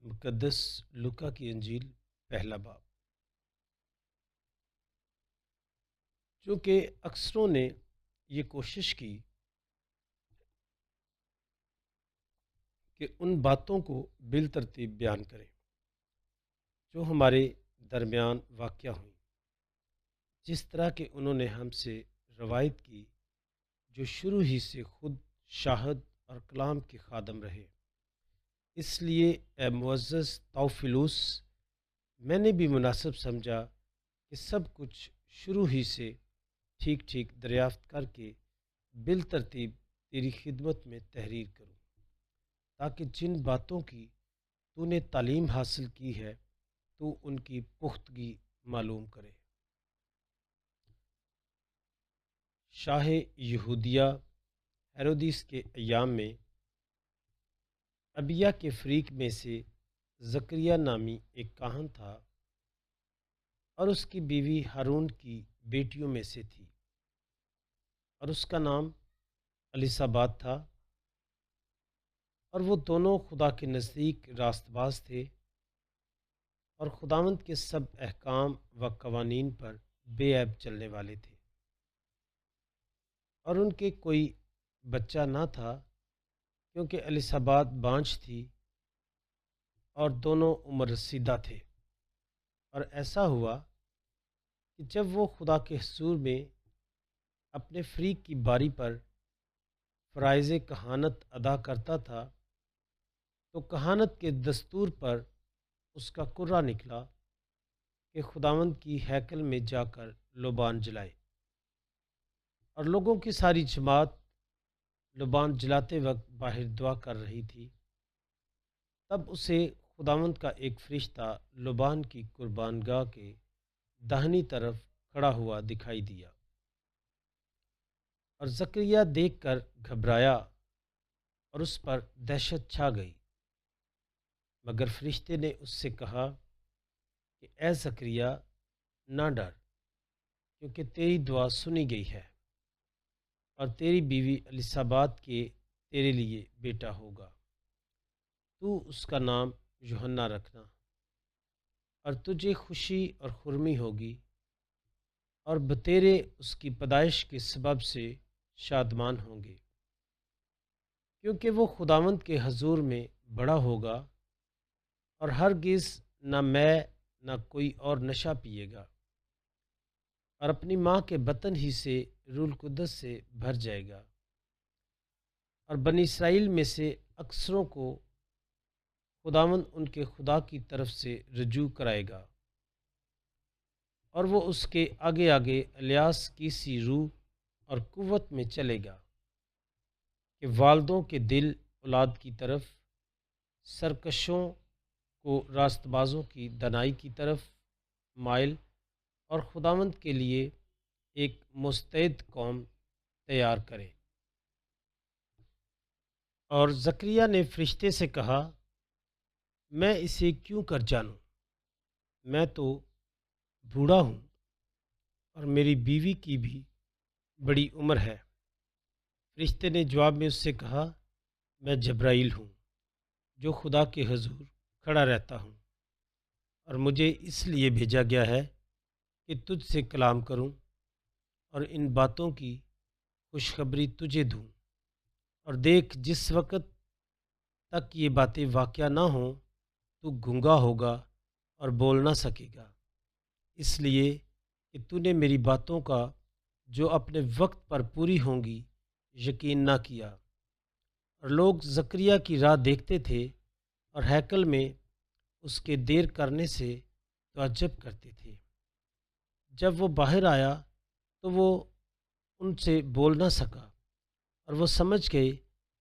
مقدس لوکا کی انجیل پہلا باب۔ چونکہ اکثروں نے یہ کوشش کی کہ ان باتوں کو بالترتیب بیان کریں جو ہمارے درمیان واقع ہوئیں، جس طرح کہ انہوں نے ہم سے روایت کی، جو شروع ہی سے خود شاہد اور کلام کے خادم رہے۔ اس لیے اے معزز توفیلوس، میں نے بھی مناسب سمجھا کہ سب کچھ شروع ہی سے ٹھیک ٹھیک دریافت کر کے بالترتیب تیری خدمت میں تحریر کروں، تاکہ جن باتوں کی تو نے تعلیم حاصل کی ہے تو ان کی پختگی معلوم کرے۔ شاہ یہودیہ ہیرودیس کے ایام میں ابیہ کے فریق میں سے زکریا نامی ایک کاہن تھا، اور اس کی بیوی ہارون کی بیٹیوں میں سے تھی، اور اس کا نام الیصابات تھا، اور وہ دونوں خدا کے نزدیک راست باز تھے اور خداوند کے سب احکام و قوانین پر بے عیب چلنے والے تھے۔ اور ان کے کوئی بچہ نہ تھا، کیونکہ الیصابات بانجھ تھی اور دونوں عمر رسیدہ تھے۔ اور ایسا ہوا کہ جب وہ خدا کے حضور میں اپنے فریق کی باری پر فرائض کہانت ادا کرتا تھا، تو کہانت کے دستور پر اس کا کرہ نکلا کہ خداوند کی ہیکل میں جا کر لبان جلائے۔ اور لوگوں کی ساری جماعت لبان جلاتے وقت باہر دعا کر رہی تھی، تب اسے خداوند کا ایک فرشتہ لبان کی قربان گاہ کے داہنی طرف کھڑا ہوا دکھائی دیا، اور زکریا دیکھ کر گھبرایا اور اس پر دہشت چھا گئی۔ مگر فرشتے نے اس سے کہا کہ اے زکریا، نہ ڈر، کیونکہ تیری دعا سنی گئی ہے، اور تیری بیوی الیصابات کے تیرے لیے بیٹا ہوگا، تو اس کا نام یوحنا رکھنا، اور تجھے خوشی اور خرمی ہوگی، اور بتیرے اس کی پیدائش کے سبب سے شادمان ہوں گے، کیونکہ وہ خداوند کے حضور میں بڑا ہوگا، اور ہرگز نہ میں نہ کوئی اور نشہ پیے گا، اور اپنی ماں کے بطن ہی سے روح القدس سے بھر جائے گا، اور بنی اسرائیل میں سے اکثروں کو خداوند ان کے خدا کی طرف سے رجوع کرائے گا، اور وہ اس کے آگے آگے الیاس کی سی روح اور قوت میں چلے گا، کہ والدوں کے دل اولاد کی طرف، سرکشوں کو راست بازوں کی دنائی کی طرف مائل، اور خداوند کے لیے ایک مستعد قوم تیار کرے۔ اور زکریا نے فرشتے سے کہا، میں اسے کیوں کر جانوں؟ میں تو بوڑھا ہوں، اور میری بیوی کی بھی بڑی عمر ہے۔ فرشتے نے جواب میں اس سے کہا، میں جبرائیل ہوں، جو خدا کے حضور کھڑا رہتا ہوں، اور مجھے اس لیے بھیجا گیا ہے کہ تجھ سے کلام کروں اور ان باتوں کی خوشخبری تجھے دوں۔ اور دیکھ، جس وقت تک یہ باتیں واقع نہ ہوں تو گونگا ہوگا اور بول نہ سکے گا، اس لیے کہ تو نے میری باتوں کا جو اپنے وقت پر پوری ہوں گی یقین نہ کیا۔ اور لوگ زکریا کی راہ دیکھتے تھے اور ہیکل میں اس کے دیر کرنے سے تعجب کرتے تھے۔ جب وہ باہر آیا تو وہ ان سے بول نہ سکا، اور وہ سمجھ گئے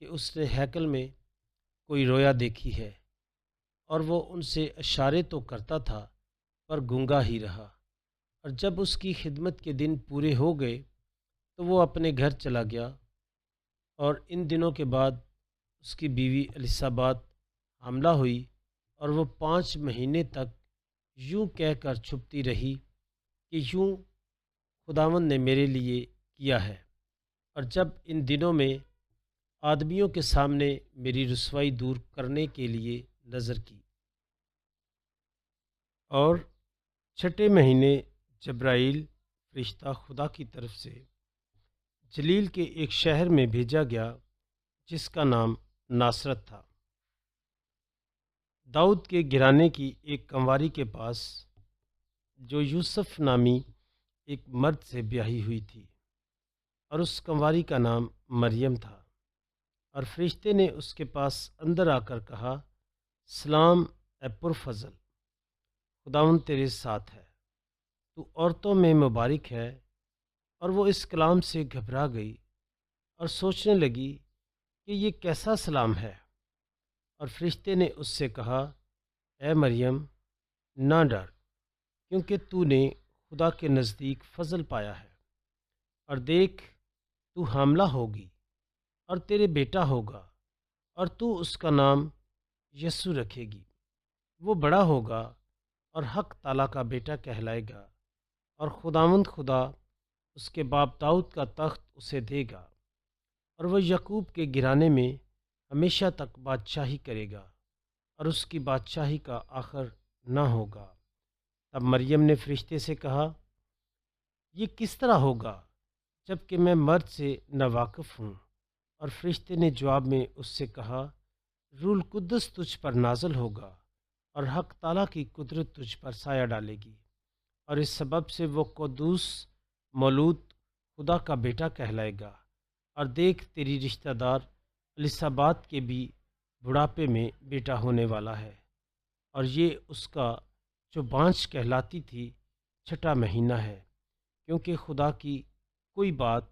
کہ اس نے ہیکل میں کوئی رویا دیکھی ہے، اور وہ ان سے اشارے تو کرتا تھا پر گونگا ہی رہا۔ اور جب اس کی خدمت کے دن پورے ہو گئے تو وہ اپنے گھر چلا گیا، اور ان دنوں کے بعد اس کی بیوی الیصابات حاملہ ہوئی، اور وہ 5 مہینے تک یوں کہہ کر چھپتی رہی کہ یوں خداوند نے میرے لیے کیا ہے۔ اور جب ان دنوں میں آدمیوں کے سامنے میری رسوائی دور کرنے کے لیے نظر کی۔ اور چھٹے مہینے جبرائیل فرشتہ خدا کی طرف سے جلیل کے ایک شہر میں بھیجا گیا جس کا نام ناصرت تھا، داؤد کے گھرانے کی ایک کنواری کے پاس، جو یوسف نامی ایک مرد سے بیاہی ہوئی تھی، اور اس کنواری کا نام مریم تھا۔ اور فرشتے نے اس کے پاس اندر آ کر کہا، سلام اے پرفضل، خداوند تیرے ساتھ ہے، تو عورتوں میں مبارک ہے۔ اور وہ اس کلام سے گھبرا گئی اور سوچنے لگی کہ یہ کیسا سلام ہے۔ اور فرشتے نے اس سے کہا، اے مریم، نہ ڈر، کیونکہ تو نے خدا کے نزدیک فضل پایا ہے، اور دیکھ، تو حاملہ ہوگی اور تیرے بیٹا ہوگا، اور تو اس کا نام یسوع رکھے گی۔ وہ بڑا ہوگا اور حق تعالیٰ کا بیٹا کہلائے گا، اور خداوند خدا اس کے باپ داؤد کا تخت اسے دے گا، اور وہ یعقوب کے گھرانے میں ہمیشہ تک بادشاہی کرے گا، اور اس کی بادشاہی کا آخر نہ ہوگا۔ تب مریم نے فرشتے سے کہا، یہ کس طرح ہوگا جب کہ میں مرد سے ناواقف ہوں؟ اور فرشتے نے جواب میں اس سے کہا، روح القدس تجھ پر نازل ہوگا، اور حق تعالیٰ کی قدرت تجھ پر سایہ ڈالے گی، اور اس سبب سے وہ قدوس مولود خدا کا بیٹا کہلائے گا۔ اور دیکھ، تیری رشتہ دار الیصابات کے بھی بڑھاپے میں بیٹا ہونے والا ہے، اور یہ اس کا جو بانجھ کہلاتی تھی چھٹا مہینہ ہے، کیونکہ خدا کی کوئی بات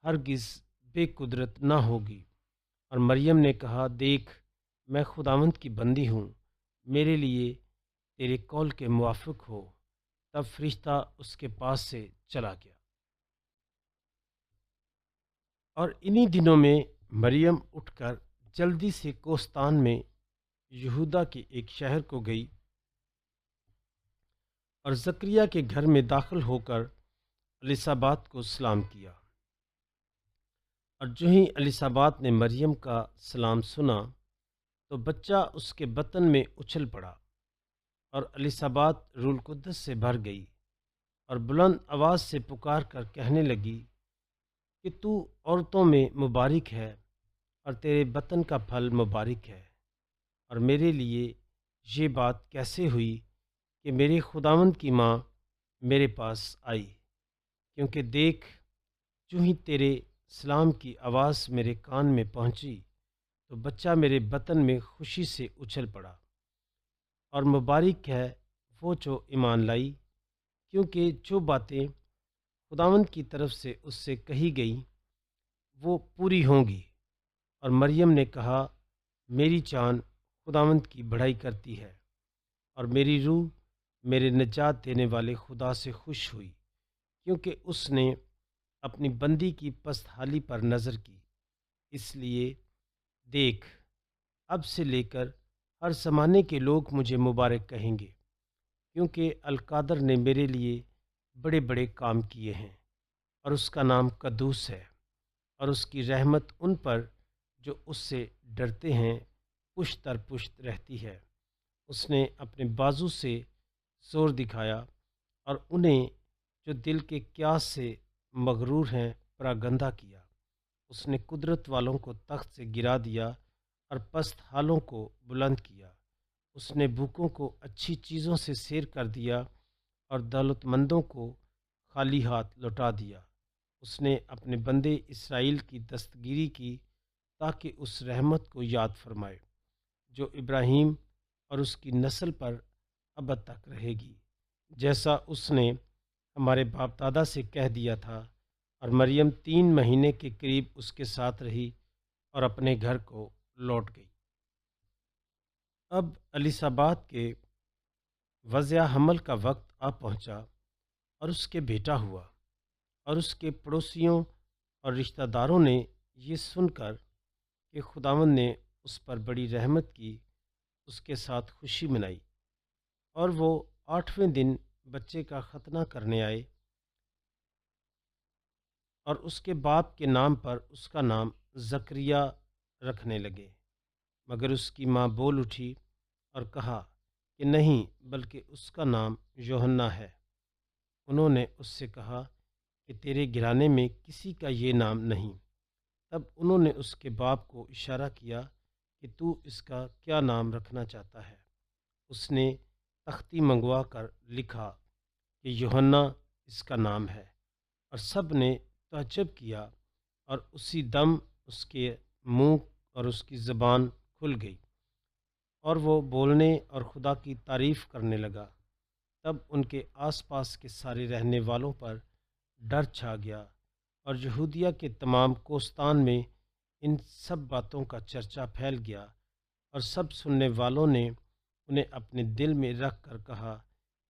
ہرگز بے قدرت نہ ہوگی۔ اور مریم نے کہا، دیکھ، میں خداوند کی بندی ہوں، میرے لیے تیرے قول کے موافق ہو۔ تب فرشتہ اس کے پاس سے چلا گیا۔ اور انہی دنوں میں مریم اٹھ کر جلدی سے کوستان میں یہودا کے ایک شہر کو گئی، اور زکریا کے گھر میں داخل ہو کر الیصابات کو سلام کیا۔ اور جو ہی الیصابات نے مریم کا سلام سنا تو بچہ اس کے بطن میں اچھل پڑا، اور الیصابات روح القدس سے بھر گئی، اور بلند آواز سے پکار کر کہنے لگی کہ تو عورتوں میں مبارک ہے، اور تیرے بطن کا پھل مبارک ہے۔ اور میرے لیے یہ بات کیسے ہوئی کہ میرے خداوند کی ماں میرے پاس آئی؟ کیونکہ دیکھ، جو ہی تیرے سلام کی آواز میرے کان میں پہنچی تو بچہ میرے بطن میں خوشی سے اچھل پڑا۔ اور مبارک ہے وہ جو ایمان لائی، کیونکہ جو باتیں خداوند کی طرف سے اس سے کہی گئیں وہ پوری ہوں گی۔ اور مریم نے کہا، میری جان خداوند کی بڑائی کرتی ہے، اور میری روح میرے نجات دینے والے خدا سے خوش ہوئی، کیونکہ اس نے اپنی بندی کی پست حالی پر نظر کی۔ اس لیے دیکھ، اب سے لے کر ہر زمانے کے لوگ مجھے مبارک کہیں گے، کیونکہ القادر نے میرے لیے بڑے بڑے کام کیے ہیں، اور اس کا نام قدوس ہے، اور اس کی رحمت ان پر جو اس سے ڈرتے ہیں پشت در پشت رہتی ہے۔ اس نے اپنے بازو سے زور دکھایا، اور انہیں جو دل کے کیاس سے مغرور ہیں پراگندہ کیا۔ اس نے قدرت والوں کو تخت سے گرا دیا، اور پست حالوں کو بلند کیا۔ اس نے بھوکوں کو اچھی چیزوں سے سیر کر دیا، اور دولت مندوں کو خالی ہاتھ لوٹا دیا۔ اس نے اپنے بندے اسرائیل کی دستگیری کی، تاکہ اس رحمت کو یاد فرمائے جو ابراہیم اور اس کی نسل پر ابد تک رہے گی، جیسا اس نے ہمارے باپ دادا سے کہہ دیا تھا۔ اور مریم 3 مہینے کے قریب اس کے ساتھ رہی اور اپنے گھر کو لوٹ گئی۔ اب الیصابات کے وضع حمل کا وقت آ پہنچا، اور اس کے بیٹا ہوا، اور اس کے پڑوسیوں اور رشتہ داروں نے یہ سن کر کہ خداوند نے اس پر بڑی رحمت کی، اس کے ساتھ خوشی منائی، اور وہ 8ویں دن بچے کا ختنہ کرنے آئے، اور اس کے باپ کے نام پر اس کا نام زکریا رکھنے لگے۔ مگر اس کی ماں بول اٹھی اور کہا کہ نہیں، بلکہ اس کا نام یوحنا ہے۔ انہوں نے اس سے کہا کہ تیرے گھرانے میں کسی کا یہ نام نہیں۔ تب انہوں نے اس کے باپ کو اشارہ کیا کہ تو اس کا کیا نام رکھنا چاہتا ہے؟ اس نے تختی منگوا کر لکھا کہ یوحنا اس کا نام ہے، اور سب نے تعجب کیا، اور اسی دم اس کے منہ اور اس کی زبان کھل گئی، اور وہ بولنے اور خدا کی تعریف کرنے لگا۔ تب ان کے آس پاس کے سارے رہنے والوں پر ڈر چھا گیا، اور یہودیہ کے تمام کوستان میں ان سب باتوں کا چرچا پھیل گیا، اور سب سننے والوں نے انہیں اپنے دل میں رکھ کر کہا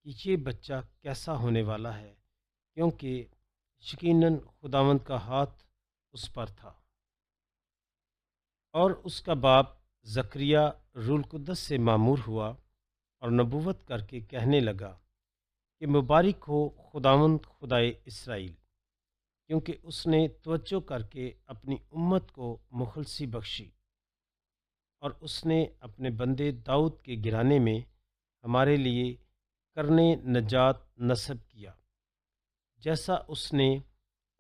کہ یہ بچہ کیسا ہونے والا ہے، کیونکہ یقیناً خداوند کا ہاتھ اس پر تھا۔ اور اس کا باپ زکریہ روح القدس سے معمور ہوا اور نبوت کر کے کہنے لگا کہ مبارک ہو خداوند خدائے اسرائیل، کیونکہ اس نے توجہ کر کے اپنی امت کو مخلصی بخشی، اور اس نے اپنے بندے داؤد کے گھرانے میں ہمارے لیے کرنے نجات نصب کیا، جیسا اس نے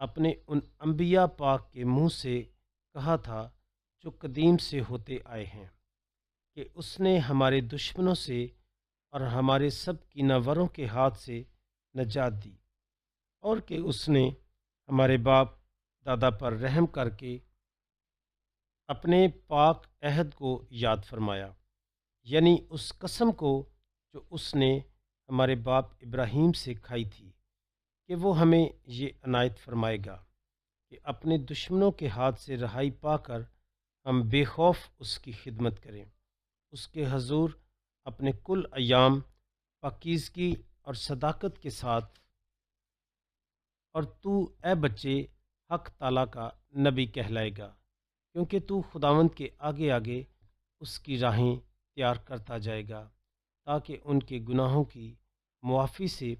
اپنے ان انبیاء پاک کے منہ سے کہا تھا جو قدیم سے ہوتے آئے ہیں، کہ اس نے ہمارے دشمنوں سے اور ہمارے سب کینہ کے ہاتھ سے نجات دی، اور کہ اس نے ہمارے باپ دادا پر رحم کر کے اپنے پاک عہد کو یاد فرمایا، یعنی اس قسم کو جو اس نے ہمارے باپ ابراہیم سے کھائی تھی، کہ وہ ہمیں یہ عنایت فرمائے گا کہ اپنے دشمنوں کے ہاتھ سے رہائی پا کر ہم بے خوف اس کی خدمت کریں، اس کے حضور اپنے کل ایام پاکیزگی اور صداقت کے ساتھ۔ اور تو اے بچے حق تعالیٰ کا نبی کہلائے گا، کیونکہ تو خداوند کے آگے آگے اس کی راہیں تیار کرتا جائے گا، تاکہ ان کے گناہوں کی معافی سے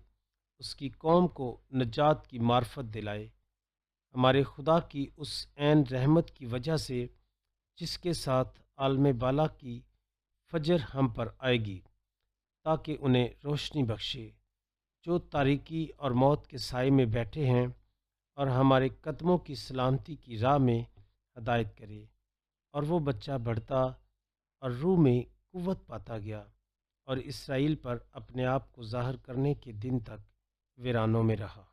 اس کی قوم کو نجات کی معرفت دلائے، ہمارے خدا کی اس عین رحمت کی وجہ سے جس کے ساتھ عالم بالا کی فجر ہم پر آئے گی، تاکہ انہیں روشنی بخشے جو تاریکی اور موت کے سائے میں بیٹھے ہیں، اور ہمارے قدموں کی سلامتی کی راہ میں ہدایت کرے۔ اور وہ بچہ بڑھتا اور روح میں قوت پاتا گیا، اور اسرائیل پر اپنے آپ کو ظاہر کرنے کے دن تک ویرانوں میں رہا۔